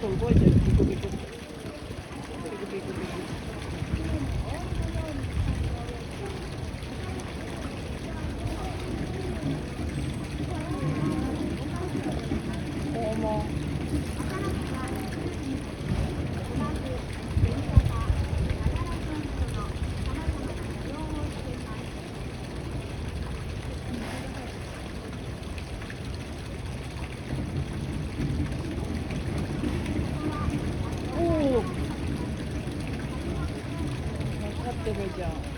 돌고 이제 비고비고 비고비고. 어머. 오. 갓대 보자.